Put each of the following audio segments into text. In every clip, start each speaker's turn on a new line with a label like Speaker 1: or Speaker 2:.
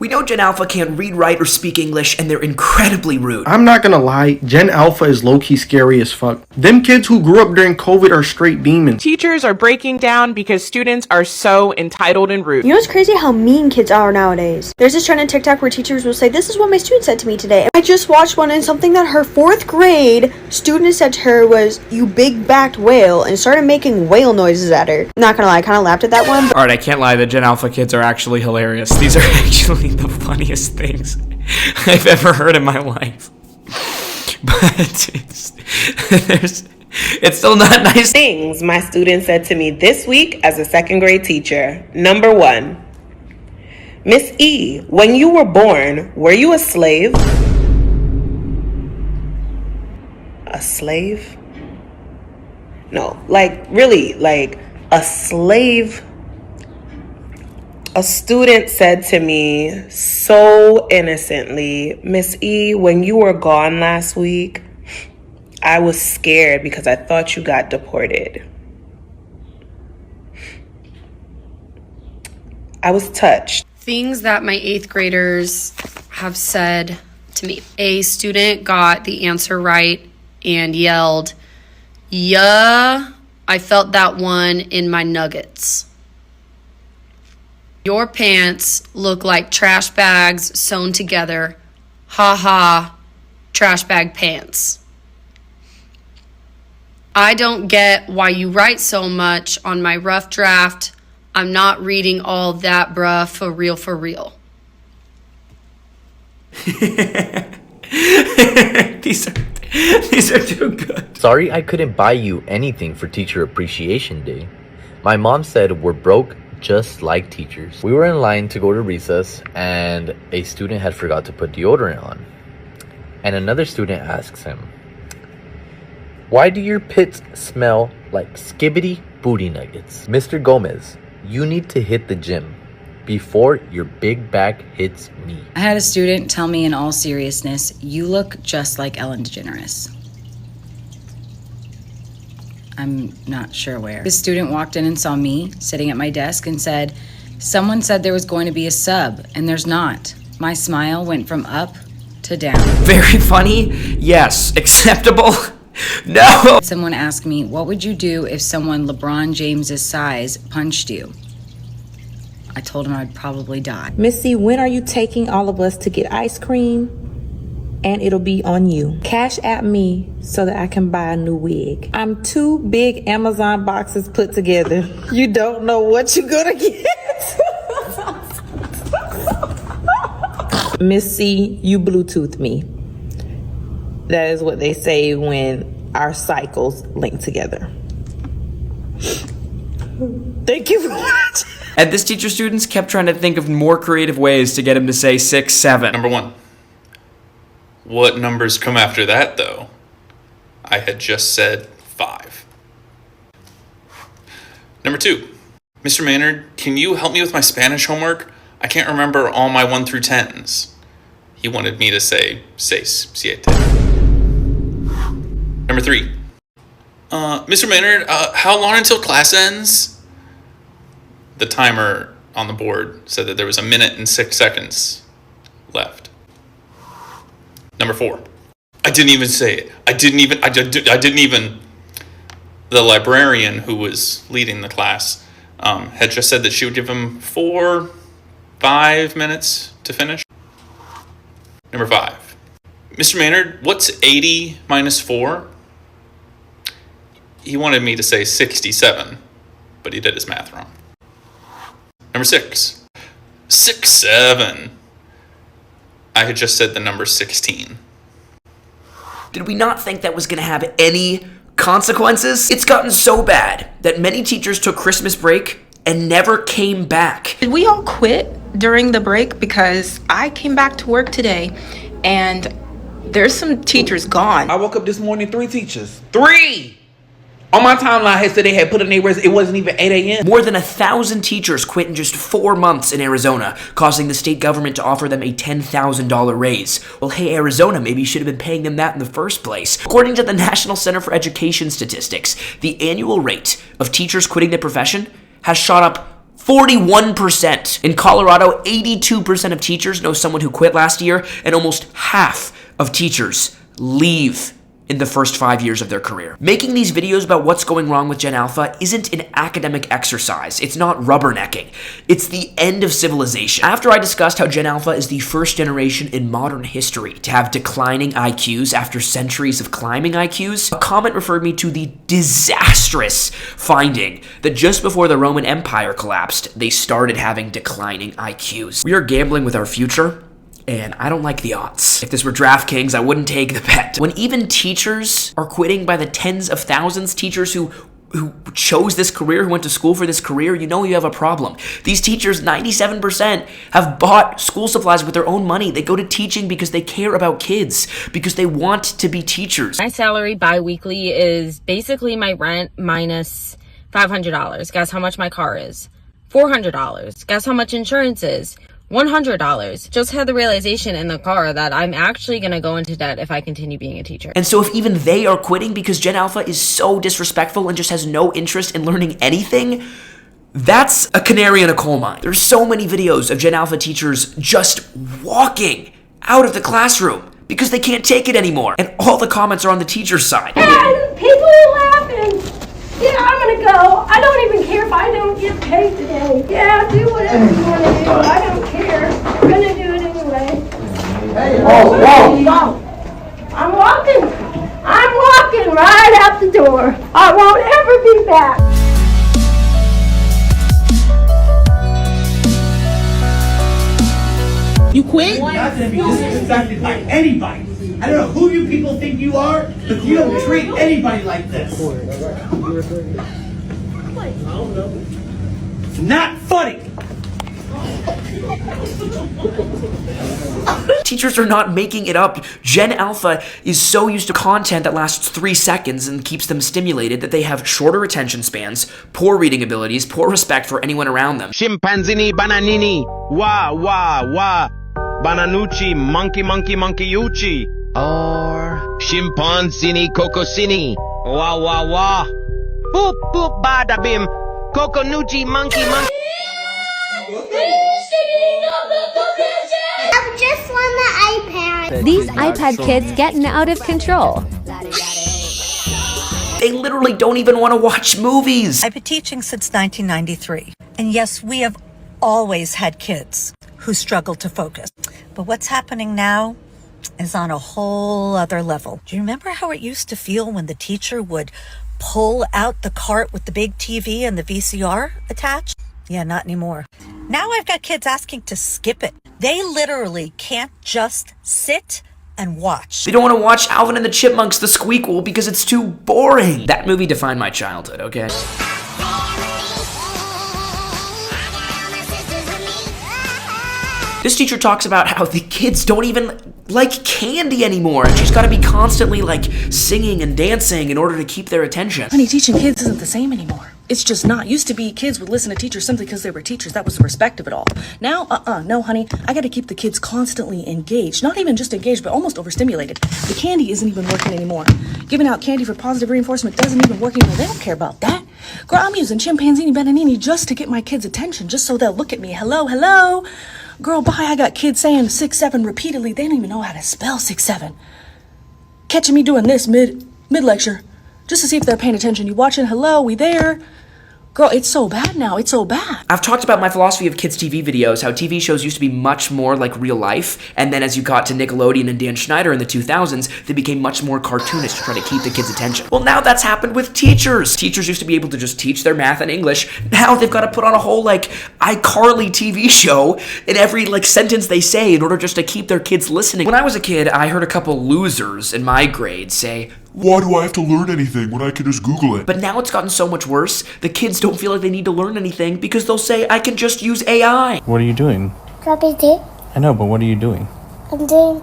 Speaker 1: We know Gen Alpha can't read, write, or speak English, and they're incredibly rude.
Speaker 2: I'm not gonna lie, Gen Alpha is low-key scary as fuck. Them kids who grew up during COVID are straight demons.
Speaker 3: Teachers are breaking down because students are so entitled and rude.
Speaker 4: You know what's crazy? How mean kids are nowadays. There's this trend on TikTok where teachers will say, "This is what my student said to me today." I just watched one, and something that her 4th grade student said to her was, "You big-backed whale," and started making whale noises at her. Not gonna lie, I kind of laughed at that one.
Speaker 5: Alright, I can't lie, the Gen Alpha kids are actually hilarious. These are actually the funniest things I've ever heard in my life. But it's still not nice.
Speaker 6: Things my student said to me this week as a 2nd grade teacher. Number 1, Miss E, when you were born, were you a slave? A slave? No, like really, like a slave. A student said to me so innocently, "Miss E, when you were gone last week, I was scared because I thought you got deported." I was touched.
Speaker 7: Things that my 8th graders have said to me. A student got the answer right and yelled, "Yeah, I felt that one in my nuggets." Your pants look like trash bags sewn together. Ha ha, trash bag pants. I don't get why you write so much on my rough draft. I'm not reading all that, bruh, for real, for real.
Speaker 5: These are too good.
Speaker 8: Sorry I couldn't buy you anything for Teacher Appreciation Day. My mom said we're broke just like teachers. We were in line to go to recess and a student had forgot to put deodorant on. And another student asks him, "Why do your pits smell like skibbity booty nuggets?" "Mr. Gomez, you need to hit the gym before your big back hits me."
Speaker 9: I had a student tell me in all seriousness, "You look just like Ellen DeGeneres." I'm not sure where. The student walked in and saw me sitting at my desk and said, "Someone said there was going to be a sub, and there's not." My smile went from up to down.
Speaker 5: Very funny? Yes. Acceptable? No!
Speaker 9: Someone asked me, "What would you do if someone LeBron James's size punched you?" I told him I'd probably die.
Speaker 10: "Missy, when are you taking all of us to get ice cream? And it'll be on you. Cash at me so that I can buy a new wig. I'm 2 big Amazon boxes put together. You don't know what you're gonna get." "Missy, you Bluetooth me." That is what they say when our cycles link together. Thank you for watching.
Speaker 5: And this teacher students kept trying to think of more creative ways to get him to say 6, 7.
Speaker 11: Number 1. What numbers come after that, though? I had just said 5. Number 2. Mr. Maynard, can you help me with my Spanish homework? I can't remember all my 1 through 10s. He wanted me to say 6, 7. Number 3. Mr. Maynard, how long until class ends? The timer on the board said that there was 1 minute and 6 seconds left. Number 4. I didn't even say it. I didn't even. The librarian who was leading the class had just said that she would give him 5 minutes to finish. Number 5. Mr. Maynard, what's 80 minus 4? He wanted me to say 67, but he did his math wrong. Number 6. 6, 7. I had just said the number 16.
Speaker 1: Did we not think that was going to have any consequences? It's gotten so bad that many teachers took Christmas break and never came back.
Speaker 12: Did we all quit during the break? Because I came back to work today and there's some teachers gone.
Speaker 13: I woke up this morning, 3 teachers. 3! On my timeline, had said they had put in their res. It wasn't even 8 a.m.
Speaker 1: More than 1,000 teachers quit in just 4 months in Arizona, causing the state government to offer them a $10,000 raise. Well, hey, Arizona, maybe you should have been paying them that in the first place. According to the National Center for Education Statistics, the annual rate of teachers quitting the profession has shot up 41%. In Colorado, 82% of teachers know someone who quit last year, and almost half of teachers leave in the first 5 years of their career. Making these videos about what's going wrong with Gen Alpha isn't an academic exercise. It's not rubbernecking. It's the end of civilization. After I discussed how Gen Alpha is the first generation in modern history to have declining IQs after centuries of climbing IQs, a comment referred me to the disastrous finding that just before the Roman Empire collapsed, they started having declining IQs. We are gambling with our future, and I don't like the odds. If this were DraftKings, I wouldn't take the bet. When even teachers are quitting by the tens of thousands, teachers who chose this career, who went to school for this career, you know you have a problem. These teachers, 97%, have bought school supplies with their own money. They go to teaching because they care about kids, because they want to be teachers.
Speaker 14: My salary bi-weekly is basically my rent minus $500. Guess how much my car is? $400. Guess how much insurance is? $100. Just had the realization in the car that I'm actually going to go into debt if I continue being a teacher.
Speaker 1: And so if even they are quitting because Gen Alpha is so disrespectful and just has no interest in learning anything, that's a canary in a coal mine. There's so many videos of Gen Alpha teachers just walking out of the classroom because they can't take it anymore. And all the comments are on the teacher's side.
Speaker 15: And people are laughing. Yeah, I'm gonna go. I don't even care if I don't get paid today. Yeah, do whatever you want to do. I don't care. I'm gonna do it anyway. Hey, whoa. I'm walking right out the door. I won't ever be back.
Speaker 16: You quit? You're not gonna be disrespected by anybody. I don't know who you people think you are, but you don't treat anybody like this. Not funny.
Speaker 1: Teachers are not making it up. Gen Alpha is so used to content that lasts 3 seconds and keeps them stimulated that they have shorter attention spans, poor reading abilities, poor respect for anyone around them.
Speaker 17: Chimpanzini bananini, wah wah wah, bananucci monkey monkey monkey uchi, or chimpanzini cocosini, wah wah wah, boop boop bada bim, coconucci monkey monkey.
Speaker 18: I just won the iPad.
Speaker 19: These iPad kids getting out of control.
Speaker 1: They literally don't even want to watch movies.
Speaker 20: I've been teaching since 1993. And yes, we have always had kids who struggle to focus. But what's happening now is on a whole other level. Do you remember how it used to feel when the teacher would pull out the cart with the big TV and the VCR attached? Yeah, not anymore. Now I've got kids asking to skip it. They literally can't just sit and watch.
Speaker 1: They don't want to watch Alvin and the Chipmunks The Squeakquel because it's too boring. That movie defined my childhood, okay? This teacher talks about how the kids don't even like candy anymore, and she's got to be constantly like singing and dancing in order to keep their attention.
Speaker 21: Honey, teaching kids isn't the same anymore. It's just not. Used to be kids would listen to teachers simply because they were teachers. That was the respect of it all. Now, no, honey. I got to keep the kids constantly engaged. Not even just engaged, but almost overstimulated. The candy isn't even working anymore. Giving out candy for positive reinforcement doesn't even work anymore. They don't care about that. Girl, I'm using Chimpanzini Bananini just to get my kids' attention, just so they'll look at me. Hello, hello. Girl, bye. I got kids saying 6-7 repeatedly. They don't even know how to spell 6-7. Catching me doing this mid-lecture, just to see if they're paying attention. You watching? Hello, we there? Girl, it's so bad now. It's so bad.
Speaker 1: I've talked about my philosophy of kids' TV videos, how TV shows used to be much more like real life, and then as you got to Nickelodeon and Dan Schneider in the 2000s, they became much more cartoonish to try to keep the kids' attention. Well, now that's happened with teachers. Teachers used to be able to just teach their math and English. Now they've got to put on a whole, like, iCarly TV show in every, like, sentence they say in order just to keep their kids listening. When I was a kid, I heard a couple losers in my grade say,
Speaker 22: "Why do I have to learn anything when I can just Google it?"
Speaker 1: But now it's gotten so much worse, the kids don't feel like they need to learn anything because they'll say, I can just use AI.
Speaker 23: What are you doing?
Speaker 18: Copy tape.
Speaker 23: I know, but what are you doing?
Speaker 18: I'm doing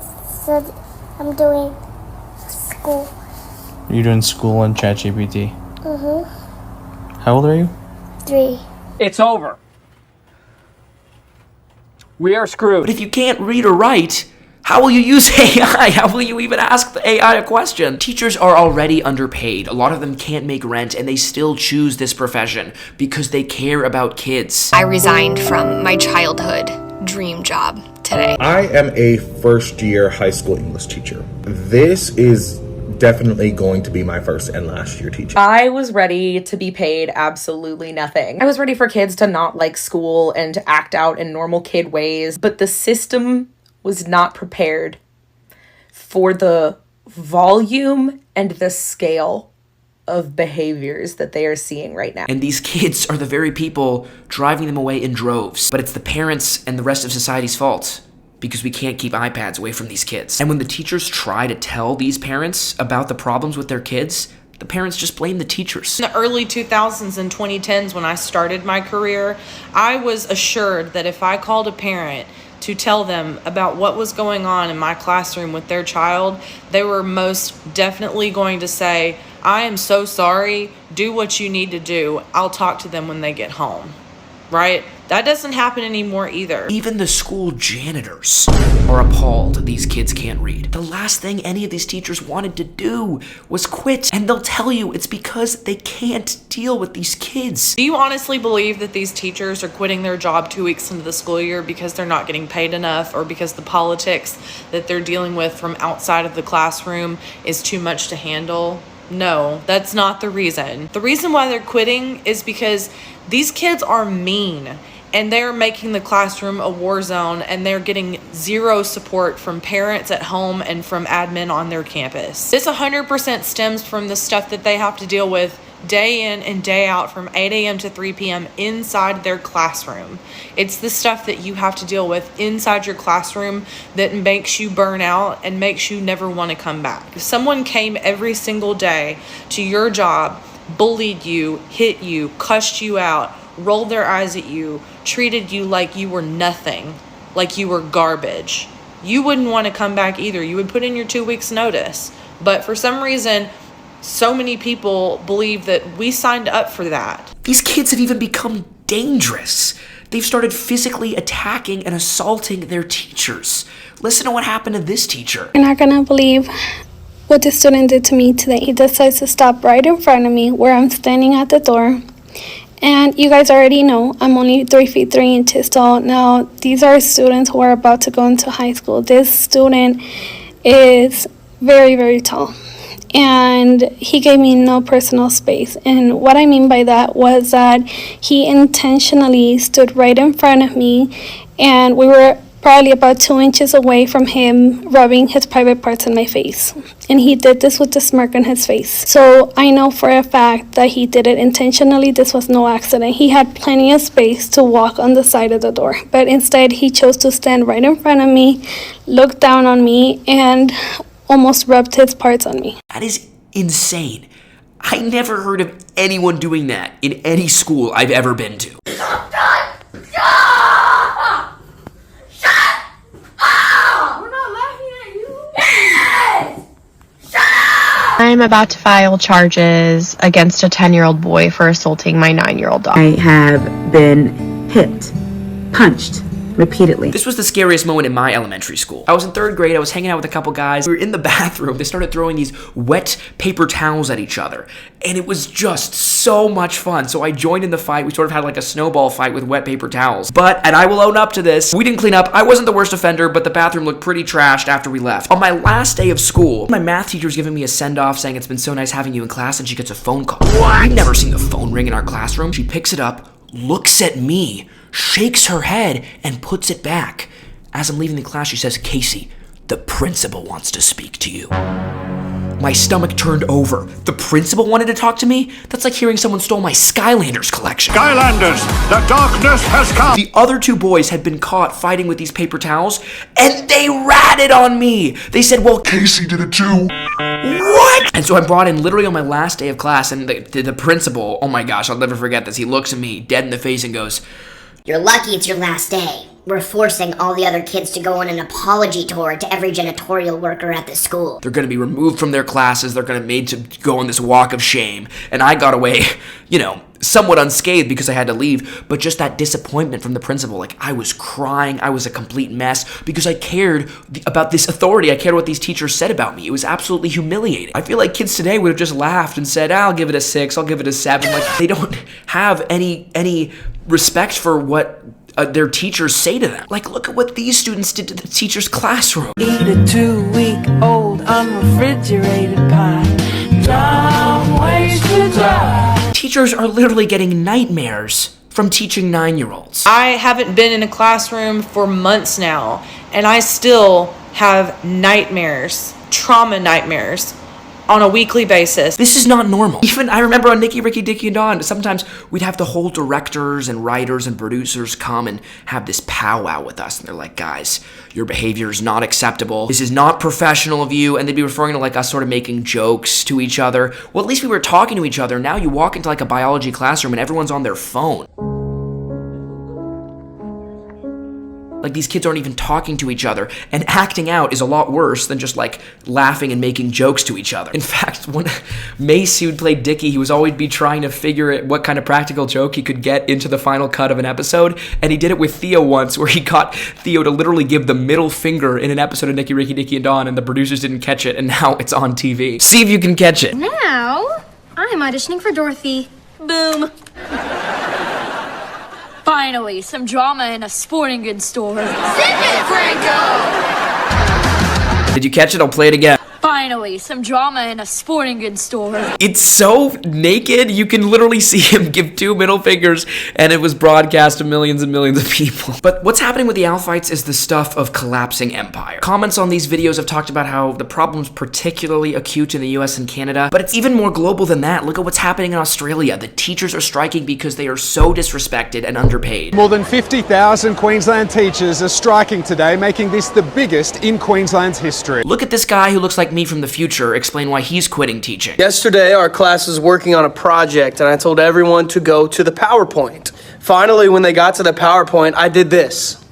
Speaker 18: school.
Speaker 23: You're doing school on ChatGPT. How old are you?
Speaker 18: 3.
Speaker 24: It's over. We are screwed.
Speaker 1: But if you can't read or write, How will you use AI? How will you even ask the AI a question? Teachers are already underpaid. A lot of them can't make rent, and they still choose this profession because they care about kids.
Speaker 2: I resigned from my childhood dream job today.
Speaker 3: I am a first-year high school English teacher. This is definitely going to be my first and last year teaching.
Speaker 4: I was ready to be paid absolutely nothing. I was ready for kids to not like school and to act out in normal kid ways, but the system was not prepared for the volume and the scale of behaviors that they are seeing right now.
Speaker 1: And these kids are the very people driving them away in droves. But it's the parents and the rest of society's fault, because we can't keep iPads away from these kids. And when the teachers try to tell these parents about the problems with their kids, the parents just blame the teachers.
Speaker 24: In the early 2000s and 2010s, when I started my career, I was assured that if I called a parent to tell them about what was going on in my classroom with their child, they were most definitely going to say, "I am so sorry, do what you need to do, I'll talk to them when they get home." Right? That doesn't happen anymore either.
Speaker 1: Even the school janitors are appalled these kids can't read. The last thing any of these teachers wanted to do was quit, and they'll tell you it's because they can't deal with these kids.
Speaker 24: Do you honestly believe that these teachers are quitting their job 2 weeks into the school year because they're not getting paid enough, or because the politics that they're dealing with from outside of the classroom is too much to handle? No, that's not the reason. The reason why they're quitting is because these kids are mean, and they're making the classroom a war zone, and they're getting zero support from parents at home and from admin on their campus. This 100% stems from the stuff that they have to deal with day in and day out from 8 a.m. to 3 p.m. inside their classroom. It's the stuff that you have to deal with inside your classroom that makes you burn out and makes you never want to come back. If someone came every single day to your job, bullied you, hit you, cussed you out, rolled their eyes at you, treated you like you were nothing, like you were garbage, you wouldn't want to come back either. You would put in your 2 weeks notice. But for some reason, so many people believe that we signed up for that.
Speaker 1: These kids have even become dangerous. They've started physically attacking and assaulting their teachers. Listen to what happened to this teacher.
Speaker 25: You're not gonna believe what the student did to me today. He decides to stop right in front of me where I'm standing at the door. And you guys already know I'm only 3 feet 3 inches tall. Now, these are students who are about to go into high school. This student is very, very tall. And he gave me no personal space. And what I mean by that was that he intentionally stood right in front of me, and we were probably about 2 inches away from him rubbing his private parts in my face. And he did this with a smirk on his face. So I know for a fact that he did it intentionally. This was no accident. He had plenty of space to walk on the side of the door, but instead he chose to stand right in front of me, look down on me, and almost rubbed his parts on me.
Speaker 1: That is insane. I never heard of anyone doing that in any school I've ever been to.
Speaker 2: I'm about to file charges against a 10-year-old boy for assaulting my 9-year-old daughter.
Speaker 26: I have been hit, punched repeatedly.
Speaker 1: This was the scariest moment in my elementary school. I was in 3rd grade. I was hanging out with a couple guys. We were in the bathroom. They started throwing these wet paper towels at each other, and it was just so much fun. So I joined in the fight. We sort of had like a snowball fight with wet paper towels. But, and I will own up to this, we didn't clean up. I wasn't the worst offender, but the bathroom looked pretty trashed after we left. On my last day of school, my math teacher was giving me a send-off saying it's been so nice having you in class, and she gets a phone call. What? We've never seen the phone ring in our classroom. She picks it up, looks at me, shakes her head, and puts it back. As I'm leaving the class, she says, "Casey, the principal wants to speak to you." My stomach turned over. The principal wanted to talk to me? That's like hearing someone stole my Skylanders collection.
Speaker 22: Skylanders, the darkness has come!
Speaker 1: The other 2 boys had been caught fighting with these paper towels, and they ratted on me. They said, well,
Speaker 22: Casey did it too.
Speaker 1: What? And so I'm brought in literally on my last day of class, and the principal, oh my gosh, I'll never forget this. He looks at me dead in the face and goes,
Speaker 27: "You're lucky it's your last day. We're forcing all the other kids to go on an apology tour to every janitorial worker at the school.
Speaker 1: They're going to be removed from their classes. They're going to be made to go on this walk of shame." And I got away, somewhat unscathed because I had to leave, but just that disappointment from the principal. Like, I was crying, I was a complete mess because I cared about this authority. I cared what these teachers said about me. It was absolutely humiliating. I feel like kids today would have just laughed and said, I'll give it a 6, I'll give it a 7. Like, they don't have any respect for what their teachers say to them. Like, look at what these students did to the teacher's classroom.
Speaker 5: Eat a 2-week-old unrefrigerated pie. Long ways to drive.
Speaker 1: Teachers are literally getting nightmares from teaching 9-year-olds.
Speaker 24: I haven't been in a classroom for months now, and I still have nightmares, trauma nightmares, on a weekly basis.
Speaker 1: This is not normal. Even I remember on Nicky, Ricky, Dicky, and Dawn, sometimes we'd have the whole directors and writers and producers come and have this powwow with us. And they're like, guys, your behavior is not acceptable. This is not professional of you. And they'd be referring to like us sort of making jokes to each other. Well, at least we were talking to each other. Now you walk into like a biology classroom and everyone's on their phone. Like, these kids aren't even talking to each other, and acting out is a lot worse than just like laughing and making jokes to each other. In fact, when Mace, who played Dickie, he was always be trying to figure out what kind of practical joke he could get into the final cut of an episode, and he did it with Theo once, where he got Theo to literally give the middle finger in an episode of Nicky, Ricky, Dicky, and Dawn, and the producers didn't catch it, and now it's on TV. See if you can catch it.
Speaker 6: Now, I'm auditioning for Dorothy. Boom. Finally, some drama in a sporting goods store. Sing it, Franco!
Speaker 1: Did you catch it? I'll play it again.
Speaker 6: Finally, some drama in a sporting goods store.
Speaker 1: It's so naked, you can literally see him give 2 middle fingers, and it was broadcast to millions and millions of people. But what's happening with the owl fights is the stuff of collapsing empire. Comments on these videos have talked about how the problem's particularly acute in the US and Canada, but it's even more global than that. Look at what's happening in Australia. The teachers are striking because they are so disrespected and underpaid.
Speaker 7: More than 50,000 Queensland teachers are striking today, making this the biggest in Queensland's history.
Speaker 1: Look at this guy who looks like me from the future explain why he's quitting teaching.
Speaker 8: Yesterday, our class was working on a project, and I told everyone to go to the PowerPoint. Finally, when they got to the PowerPoint, I did this.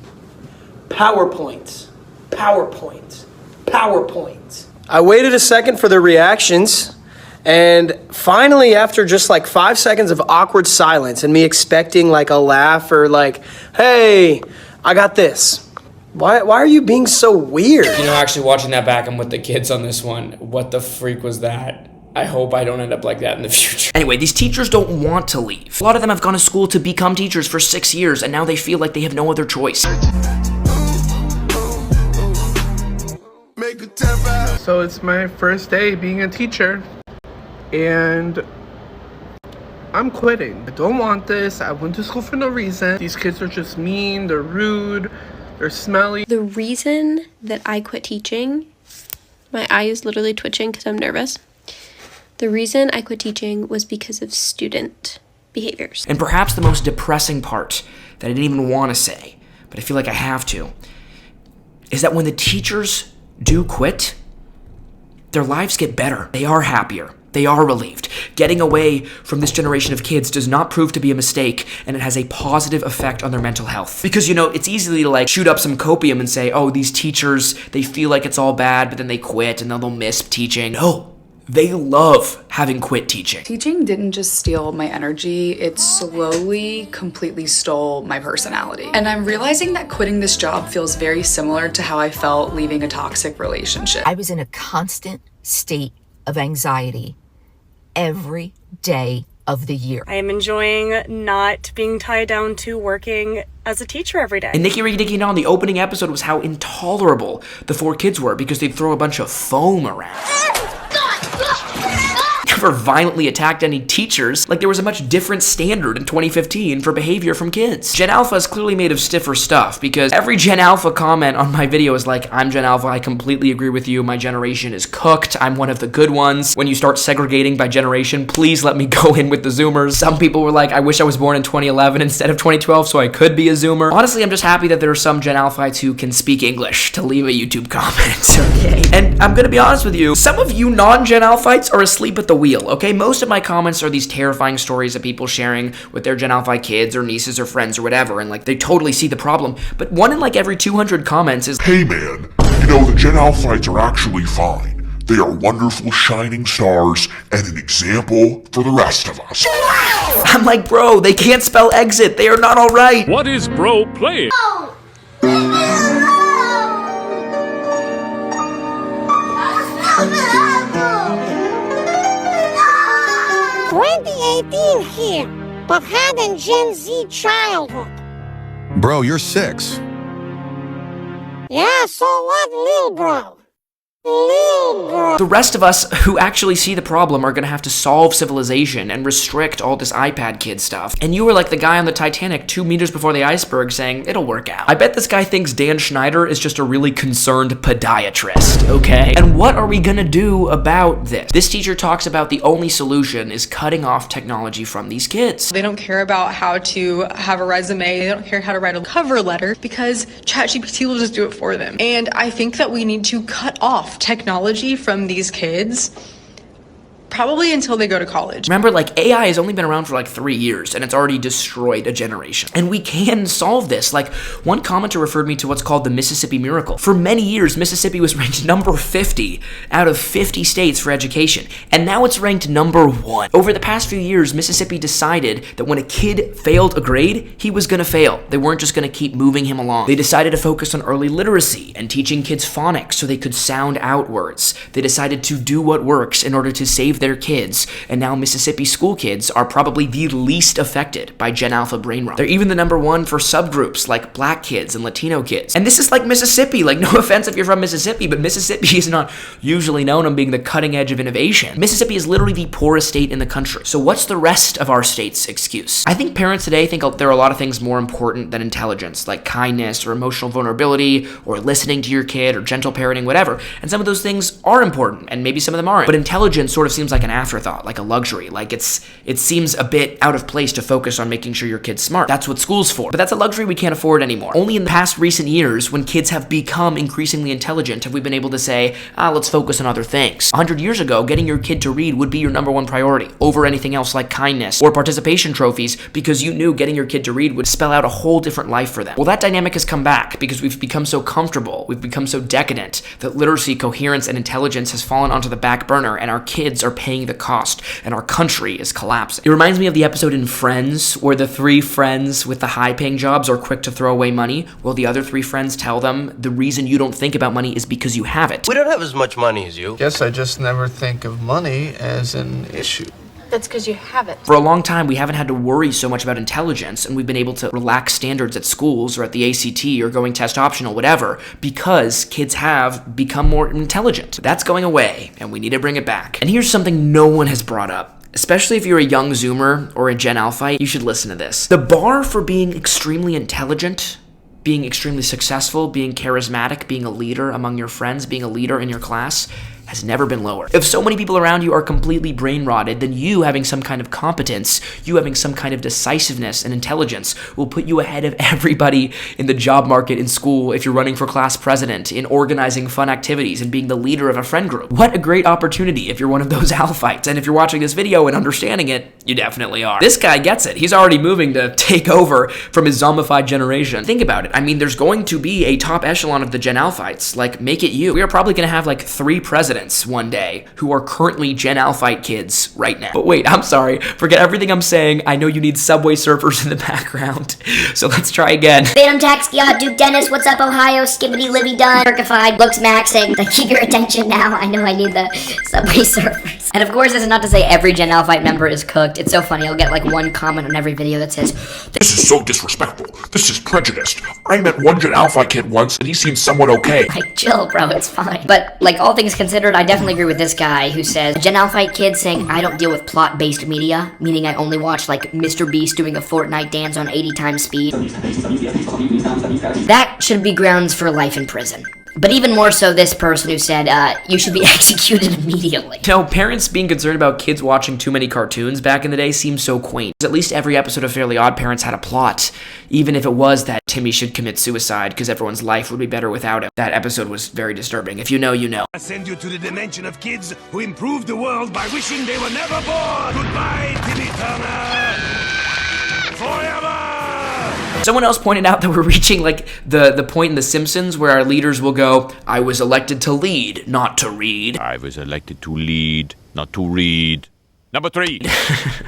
Speaker 8: PowerPoint. PowerPoint. PowerPoint. I waited a second for their reactions, and finally, after just like 5 seconds of awkward silence and me expecting like a laugh or like, hey, I got this. Why are you being so weird?
Speaker 9: You know, actually watching that back, I'm with the kids on this one. What the freak was that? I hope I don't end up like that in the future.
Speaker 1: Anyway, these teachers don't want to leave. A lot of them have gone to school to become teachers for 6 years, and now they feel like they have no other choice.
Speaker 10: So it's my first day being a teacher, and I'm quitting. I don't want this. I went to school for no reason. These kids are just mean, they're rude, they're smelly.
Speaker 11: The reason that I quit teaching, my eye is literally twitching because I'm nervous. The reason I quit teaching was because of student behaviors.
Speaker 1: And perhaps the most depressing part that I didn't even want to say, but I feel like I have to, is that when the teachers do quit, their lives get better. They are happier. They are relieved. Getting away from this generation of kids does not prove to be a mistake, and it has a positive effect on their mental health. Because, you know, it's easy to like shoot up some copium and say, oh, these teachers, they feel like it's all bad, but then they quit and then they'll miss teaching. No, they love having quit teaching.
Speaker 28: Teaching didn't just steal my energy, it slowly, completely stole my personality. And I'm realizing that quitting this job feels very similar to how I felt leaving a toxic relationship.
Speaker 29: I was in a constant state of anxiety every day of the year.
Speaker 30: I am enjoying not being tied down to working as a teacher every day.
Speaker 1: In Nicky, Ricky, Dicky, and Dawn, the opening episode was how intolerable the 4 kids were because they'd throw a bunch of foam around. Never violently attacked any teachers. Like, there was a much different standard in 2015 for behavior from kids. Gen Alpha is clearly made of stiffer stuff because every Gen Alpha comment on my video is like, I'm Gen Alpha, I completely agree with you, my generation is cooked, I'm one of the good ones. When you start segregating by generation, please let me go in with the Zoomers. Some people were like, I wish I was born in 2011 instead of 2012 so I could be a Zoomer. Honestly, I'm just happy that there are some Gen Alphites who can speak English to leave a YouTube comment, okay? And I'm gonna be honest with you, some of you non-Gen Alphites are asleep at the wheel, okay? Most of my comments are these terrifying stories of people sharing with their Gen Alpha kids or nieces or friends or whatever, and like they totally see the problem. But one in like every 200 comments is,
Speaker 22: hey man, you know the Gen Alphites are actually fine. They are wonderful shining stars and an example for the rest of us.
Speaker 1: I'm like, bro, they can't spell exit. They are not all right.
Speaker 12: What is bro playing?
Speaker 18: 2018 here, but had a Gen Z childhood.
Speaker 13: Bro, you're 6.
Speaker 18: Yeah, so what, lil bro? Lil bro.
Speaker 1: The rest of us who actually see the problem are gonna have to solve civilization and restrict all this iPad kid stuff. And you were like the guy on the Titanic 2 meters before the iceberg saying, it'll work out. I bet this guy thinks Dan Schneider is just a really concerned podiatrist, okay? And what are we gonna do about this? This teacher talks about the only solution is cutting off technology from these kids.
Speaker 14: They don't care about how to have a resume. They don't care how to write a cover letter because ChatGPT will just do it for them. And I think that we need to cut off technology from these kids probably until they go to college.
Speaker 1: Remember, like, AI has only been around for like 3 years and it's already destroyed a generation. And we can solve this. Like, one commenter referred me to what's called the Mississippi Miracle. For many years, Mississippi was ranked number 50 out of 50 states for education. And now it's ranked number 1. Over the past few years, Mississippi decided that when a kid failed a grade, he was gonna fail. They weren't just gonna keep moving him along. They decided to focus on early literacy and teaching kids phonics so they could sound out words. They decided to do what works in order to save their kids, and now Mississippi school kids are probably the least affected by Gen Alpha brain rot. They're even the number 1 for subgroups like black kids and Latino kids. And this is like Mississippi, like no offense if you're from Mississippi, but Mississippi is not usually known on being the cutting edge of innovation. Mississippi is literally the poorest state in the country. So what's the rest of our state's excuse? I think parents today think there are a lot of things more important than intelligence, like kindness or emotional vulnerability or listening to your kid or gentle parenting, whatever. And some of those things are important, and maybe some of them aren't. But intelligence sort of seems like an afterthought, like a luxury. Like it seems a bit out of place to focus on making sure your kid's smart. That's what school's for. But that's a luxury we can't afford anymore. Only in the past recent years, when kids have become increasingly intelligent, have we been able to say, let's focus on other things. 100 years ago, getting your kid to read would be your number 1 priority over anything else like kindness or participation trophies, because you knew getting your kid to read would spell out a whole different life for them. Well, that dynamic has come back because we've become so comfortable, we've become so decadent that literacy, coherence, and intelligence has fallen onto the back burner, and our kids are paying the cost, and our country is collapsing. It reminds me of the episode in Friends where the 3 friends with the high-paying jobs are quick to throw away money, while the other 3 friends tell them the reason you don't think about money is because you have it.
Speaker 15: We don't have as much money as you.
Speaker 16: Guess I just never think of money as an issue.
Speaker 11: That's because you have it.
Speaker 1: For a long time, we haven't had to worry so much about intelligence, and we've been able to relax standards at schools or at the ACT or going test optional, whatever, because kids have become more intelligent. That's going away, and we need to bring it back. And here's something no one has brought up. Especially if you're a young Zoomer or a Gen Alphite, you should listen to this. The bar for being extremely intelligent, being extremely successful, being charismatic, being a leader among your friends, being a leader in your class, has never been lower. If so many people around you are completely brain rotted, then you having some kind of competence, you having some kind of decisiveness and intelligence will put you ahead of everybody in the job market in school if you're running for class president, in organizing fun activities, and being the leader of a friend group. What a great opportunity if you're one of those alphites. And if you're watching this video and understanding it, you definitely are. This guy gets it. He's already moving to take over from his zombified generation. Think about it. I mean, there's going to be a top echelon of the Gen Alphites. Like, make it you. We are probably going to have like 3 presidents one day who are currently Gen Alphite kids right now. But wait, I'm sorry. Forget everything I'm saying. I know you need Subway Surfers in the background. So let's try again.
Speaker 27: Phantom Taxi, Duke Dennis, what's up, Ohio? Skibbity Livy Done, Kirkified, Looks Maxing. I keep your attention now. I know I need the Subway Surfers. And of course, this is not to say every Gen Alphite member is cooked. It's so funny. I'll get like 1 comment on every video that says,
Speaker 22: "This is so disrespectful. This is prejudiced. I met one Gen Alpha kid once, and he seemed somewhat okay."
Speaker 27: Like, chill, bro, it's fine. But like, all things considered, I definitely agree with this guy who says, Gen Alphite kid saying, "I don't deal with plot-based media," meaning I only watch like Mr. Beast doing a Fortnite dance on 80 times speed. That should be grounds for life in prison. But even more so, this person who said, you should be executed immediately.
Speaker 1: You know, parents being concerned about kids watching too many cartoons back in the day seems so quaint. At least every episode of Fairly Odd Parents had a plot, even if it was that Timmy should commit suicide because everyone's life would be better without him. That episode was very disturbing. If you know, you know.
Speaker 22: I send you to the dimension of kids who improved the world by wishing they were never born. Goodbye, Timmy Turner. Forever.
Speaker 1: Someone else pointed out that we're reaching like the point in The Simpsons where our leaders will go, I was elected to lead, not to read.
Speaker 2: I was elected to lead, not to read. Number 3.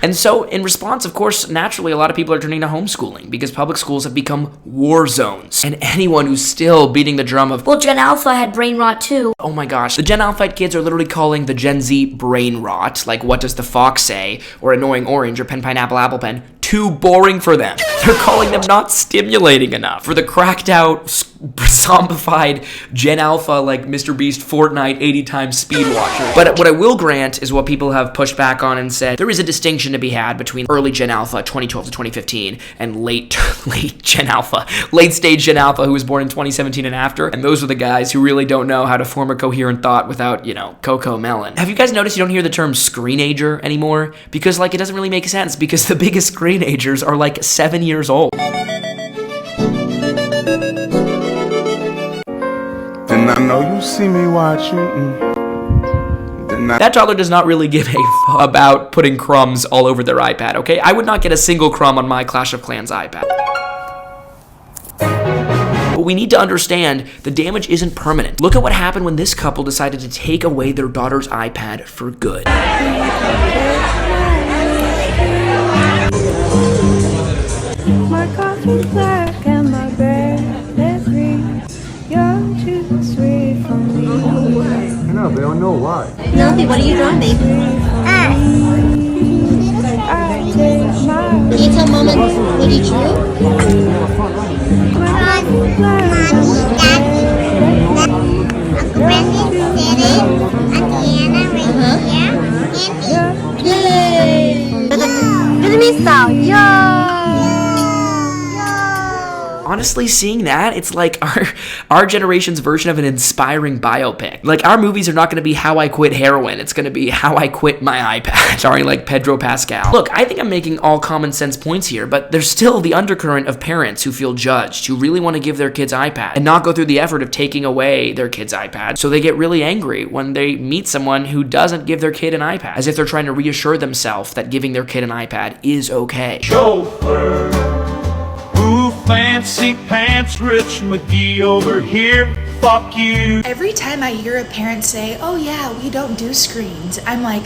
Speaker 1: And so, in response, of course, naturally, a lot of people are turning to homeschooling because public schools have become war zones. And anyone who's still beating the drum of,
Speaker 27: well, Gen Alpha had brain rot too.
Speaker 1: Oh my gosh. The Gen Alphite kids are literally calling the Gen Z brain rot, like what does the fox say, or annoying orange, or pen pineapple apple pen, too boring for them. They're calling them not stimulating enough. For the cracked out, zombified Gen Alpha, like Mr. Beast Fortnite 80 times speed watcher. But what I will grant is what people have pushed back on and said, there is a distinction to be had between early Gen Alpha, 2012 to 2015, and late Gen Alpha, late stage Gen Alpha who was born in 2017 and after. And those are the guys who really don't know how to form a coherent thought without, Coco Melon. Have you guys noticed you don't hear the term screenager anymore? Because it doesn't really make sense because the biggest screenagers are like 7 years old.
Speaker 3: And I know you see me watching.
Speaker 1: That toddler does not really give a fuck about putting crumbs all over their iPad, okay? I would not get a single crumb on my Clash of Clans iPad. But we need to understand the damage isn't permanent. Look at what happened when this couple decided to take away their daughter's iPad for good.
Speaker 5: My coffee's black and my bread is green. You're too sweet for me.
Speaker 3: No, they don't know why.
Speaker 4: Nothing. What are you doing, baby? Can you tell Mama what you drew?
Speaker 1: Honestly, seeing that, it's like our generation's version of an inspiring biopic. Like, our movies are not going to be How I Quit Heroin. It's going to be How I Quit My iPad, starring like Pedro Pascal. Look, I think I'm making all common sense points here, but there's still the undercurrent of parents who feel judged, who really want to give their kids iPad and not go through the effort of taking away their kid's iPad. So they get really angry when they meet someone who doesn't give their kid an iPad, as if they're trying to reassure themselves that giving their kid an iPad is okay.
Speaker 12: Chauffeur, ooh, fancy pants, Rich McGee over here, fuck you.
Speaker 17: Every time I hear a parent say, oh yeah, we don't do screens, I'm like,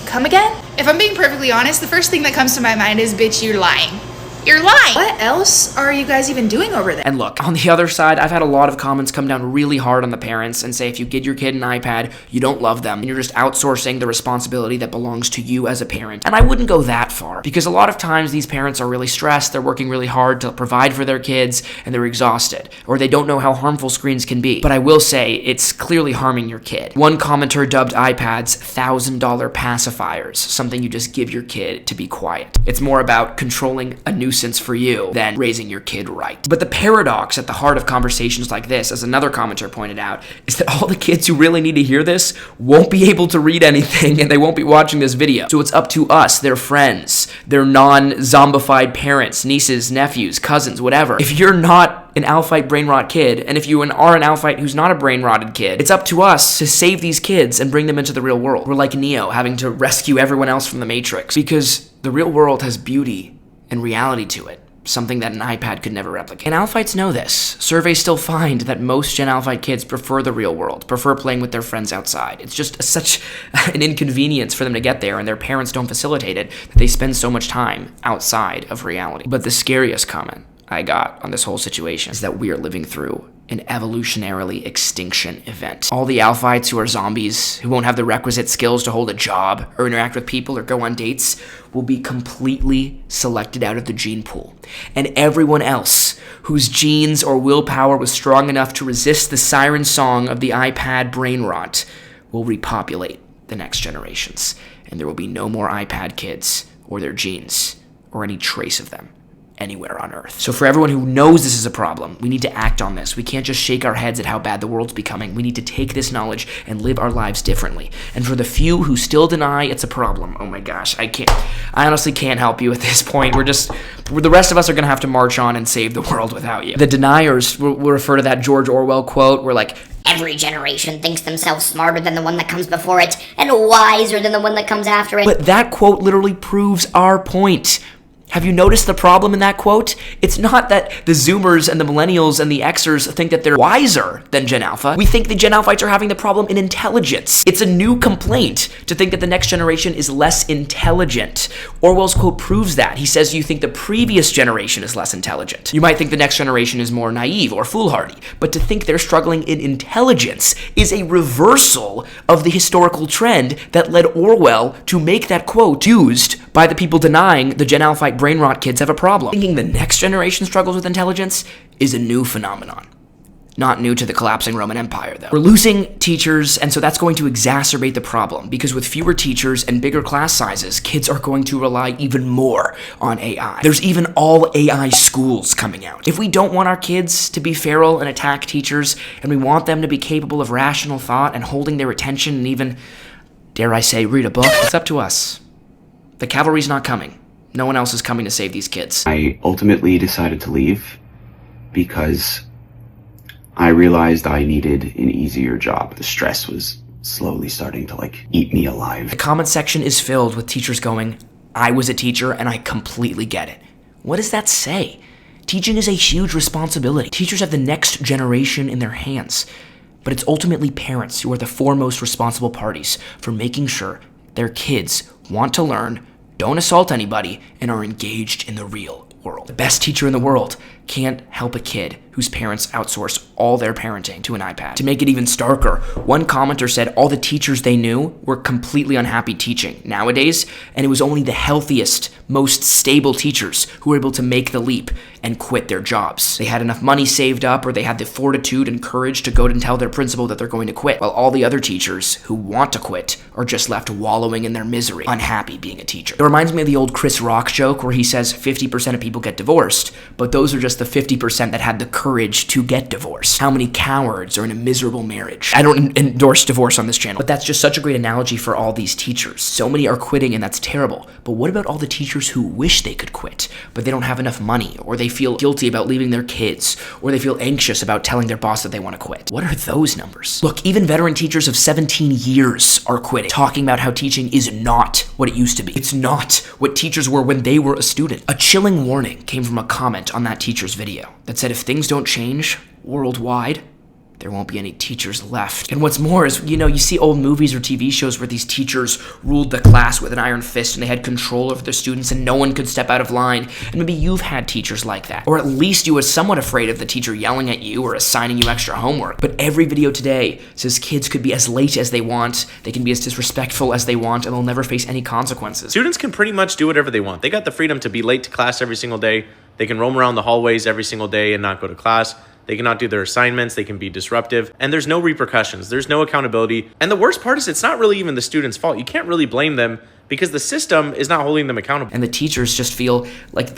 Speaker 17: come again? If I'm being perfectly honest, the first thing that comes to my mind is, bitch, you're lying. You're lying! What else are you guys even doing over there?
Speaker 1: And look, on the other side, I've had a lot of comments come down really hard on the parents and say if you get your kid an iPad, you don't love them, and you're just outsourcing the responsibility that belongs to you as a parent. And I wouldn't go that far, because a lot of times these parents are really stressed, they're working really hard to provide for their kids, and they're exhausted, or they don't know how harmful screens can be. But I will say, it's clearly harming your kid. One commenter dubbed iPads $1,000 pacifiers, something you just give your kid to be quiet. It's more about controlling a nuisance for you than raising your kid right. But the paradox at the heart of conversations like this, as another commenter pointed out, is that all the kids who really need to hear this won't be able to read anything and they won't be watching this video. So it's up to us, their friends, their non-zombified parents, nieces, nephews, cousins, whatever. If you're not an Alphite brain rot kid, and if you are an Alphite who's not a brain rotted kid, it's up to us to save these kids and bring them into the real world. We're like Neo having to rescue everyone else from the Matrix, because the real world has beauty and reality to it, something that an iPad could never replicate. And Alphites know this. Surveys still find that most Gen Alphite kids prefer the real world, prefer playing with their friends outside. It's just such an inconvenience for them to get there, and their parents don't facilitate it, that they spend so much time outside of reality. But the scariest comment I got on this whole situation is that we are living through an evolutionarily extinction event. All the Alphites who are zombies, who won't have the requisite skills to hold a job or interact with people or go on dates, will be completely selected out of the gene pool. And everyone else whose genes or willpower was strong enough to resist the siren song of the iPad brain rot will repopulate the next generations. And there will be no more iPad kids or their genes or any trace of them anywhere on Earth. So for everyone who knows this is a problem, we need to act on this. We can't just shake our heads at how bad the world's becoming. We need to take this knowledge and live our lives differently. And for the few who still deny it's a problem, oh my gosh, I honestly can't help you at this point. The rest of us are gonna have to march on and save the world without you. The deniers will refer to that George Orwell quote where like,
Speaker 27: every generation thinks themselves smarter than the one that comes before it, and wiser than the one that comes after it.
Speaker 1: But that quote literally proves our point. Have you noticed the problem in that quote? It's not that the Zoomers and the Millennials and the Xers think that they're wiser than Gen Alpha. We think the Gen Alphites are having the problem in intelligence. It's a new complaint to think that the next generation is less intelligent. Orwell's quote proves that. He says you think the previous generation is less intelligent. You might think the next generation is more naive or foolhardy, but to think they're struggling in intelligence is a reversal of the historical trend that led Orwell to make that quote used by the people denying the Gen Alphite brain rot kids have a problem. Thinking the next generation struggles with intelligence is a new phenomenon. Not new to the collapsing Roman Empire, though. We're losing teachers, and so that's going to exacerbate the problem, because with fewer teachers and bigger class sizes, kids are going to rely even more on AI. There's even all AI schools coming out. If we don't want our kids to be feral and attack teachers, and we want them to be capable of rational thought and holding their attention and even, dare I say, read a book, it's up to us. The cavalry's not coming. No one else is coming to save these kids.
Speaker 6: I ultimately decided to leave because I realized I needed an easier job. The stress was slowly starting to eat me alive.
Speaker 1: The comment section is filled with teachers going, I was a teacher and I completely get it. What does that say? Teaching is a huge responsibility. Teachers have the next generation in their hands, but it's ultimately parents who are the foremost responsible parties for making sure their kids want to learn, don't assault anybody, and are engaged in the real world. The best teacher in the world can't help a kid whose parents outsource all their parenting to an iPad. To make it even starker, one commenter said all the teachers they knew were completely unhappy teaching nowadays, and it was only the healthiest, most stable teachers who were able to make the leap and quit their jobs. They had enough money saved up, or they had the fortitude and courage to go and tell their principal that they're going to quit, while all the other teachers who want to quit are just left wallowing in their misery, unhappy being a teacher. It reminds me of the old Chris Rock joke where he says 50% of people get divorced, but those are just the 50% that had the courage to get divorced. How many cowards are in a miserable marriage? I don't endorse divorce on this channel, but that's just such a great analogy for all these teachers. So many are quitting, and that's terrible. But what about all the teachers who wish they could quit, but they don't have enough money, or they feel guilty about leaving their kids, or they feel anxious about telling their boss that they want to quit? What are those numbers? Look, even veteran teachers of 17 years are quitting, talking about how teaching is not what it used to be. It's not what teachers were when they were a student. A chilling warning came from a comment on that teacher's video that said if things don't change worldwide, there won't be any teachers left. And what's more is, you see old movies or TV shows where these teachers ruled the class with an iron fist and they had control over their students and no one could step out of line. And maybe you've had teachers like that. Or at least you were somewhat afraid of the teacher yelling at you or assigning you extra homework. But every video today says kids could be as late as they want, they can be as disrespectful as they want, and they'll never face any consequences.
Speaker 7: Students can pretty much do whatever they want. They got the freedom to be late to class every single day. They can roam around the hallways every single day and not go to class. They cannot do their assignments, they can be disruptive, and there's no repercussions, there's no accountability. And the worst part is it's not really even the student's fault. You can't really blame them because the system is not holding them accountable.
Speaker 1: And the teachers just feel like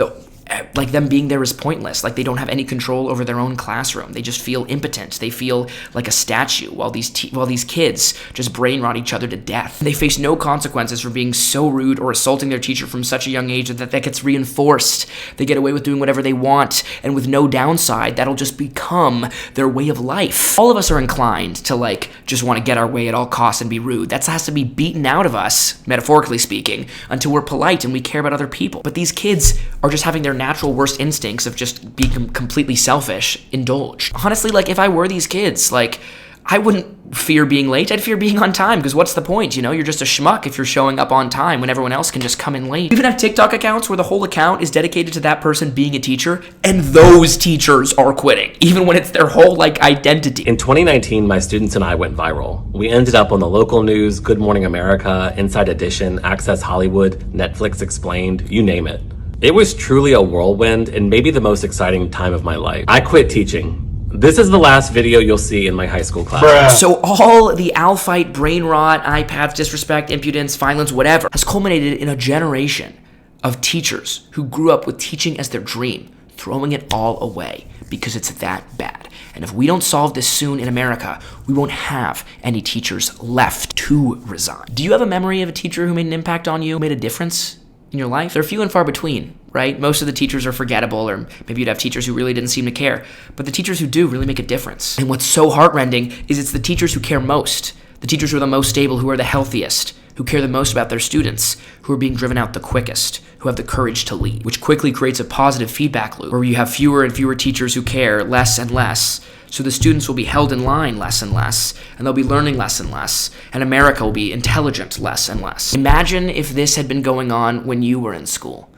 Speaker 1: them being there is pointless, like they don't have any control over their own classroom. They just feel impotent. They feel like a statue while these kids just brain rot each other to death. They face no consequences for being so rude or assaulting their teacher from such a young age that gets reinforced. They get away with doing whatever they want, and with no downside, that'll just become their way of life. All of us are inclined to just want to get our way at all costs and be rude. That has to be beaten out of us, metaphorically speaking, until we're polite and we care about other people. But these kids are just having their natural worst instincts of just being completely selfish indulged. Honestly, if I were these kids, I wouldn't fear being late. I'd fear being on time, because what's the point? You're just a schmuck if you're showing up on time when everyone else can just come in late. We even have TikTok accounts where the whole account is dedicated to that person being a teacher, and those teachers are quitting, even when it's their whole identity.
Speaker 8: In 2019, my students and I went viral. We ended up on the local news, Good Morning America, Inside Edition, Access Hollywood, Netflix Explained, you name it. It was truly a whirlwind and maybe the most exciting time of my life. I quit teaching. This is the last video you'll see in my high school class.
Speaker 1: So all the Alphite, brain rot, iPads, disrespect, impudence, violence, whatever, has culminated in a generation of teachers who grew up with teaching as their dream, throwing it all away because it's that bad. And if we don't solve this soon in America, we won't have any teachers left to resign. Do you have a memory of a teacher who made an impact on you, made a difference in your life? They're few and far between, right? Most of the teachers are forgettable, or maybe you'd have teachers who really didn't seem to care. But the teachers who do really make a difference. And what's so heartrending is it's the teachers who care most, the teachers who are the most stable, who are the healthiest, who care the most about their students, who who are being driven out the quickest, who have the courage to lead, which quickly creates a positive feedback loop where you have fewer and fewer teachers who care less and less. So the students will be held in line less and less, and they'll be learning less and less, and America will be intelligent less and less. Imagine if this had been going on when you were in school,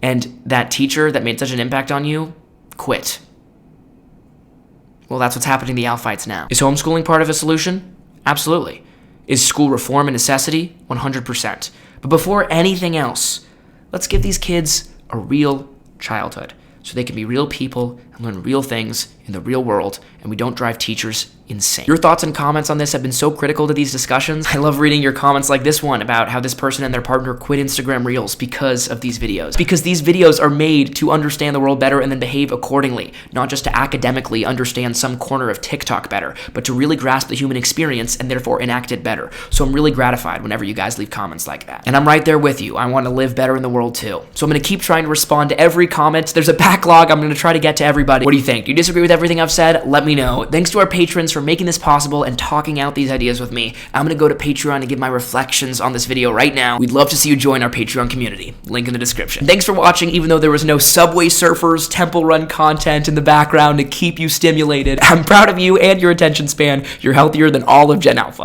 Speaker 1: and that teacher that made such an impact on you quit. Well, that's what's happening to the Alphites now. Is homeschooling part of a solution? Absolutely. Is school reform a necessity? 100%. But before anything else, let's give these kids a real childhood so they can be real people and learn real things in the real world, and we don't drive teachers insane. Your thoughts and comments on this have been so critical to these discussions. I love reading your comments like this one about how this person and their partner quit Instagram Reels because of these videos. Because these videos are made to understand the world better and then behave accordingly, not just to academically understand some corner of TikTok better, but to really grasp the human experience and therefore enact it better. So I'm really gratified whenever you guys leave comments like that. And I'm right there with you. I want to live better in the world too. So I'm going to keep trying to respond to every comment. There's a backlog. I'm going to try to get to everybody. What do you think? Do you disagree with everything I've said? Let me know. Thanks to our patrons for making this possible and talking out these ideas with me. I'm going to go to Patreon and give my reflections on this video right now. We'd love to see you join our Patreon community. Link in the description. Thanks for watching, even though there was no Subway Surfers Temple Run content in the background to keep you stimulated. I'm proud of you and your attention span. You're healthier than all of Gen Alpha.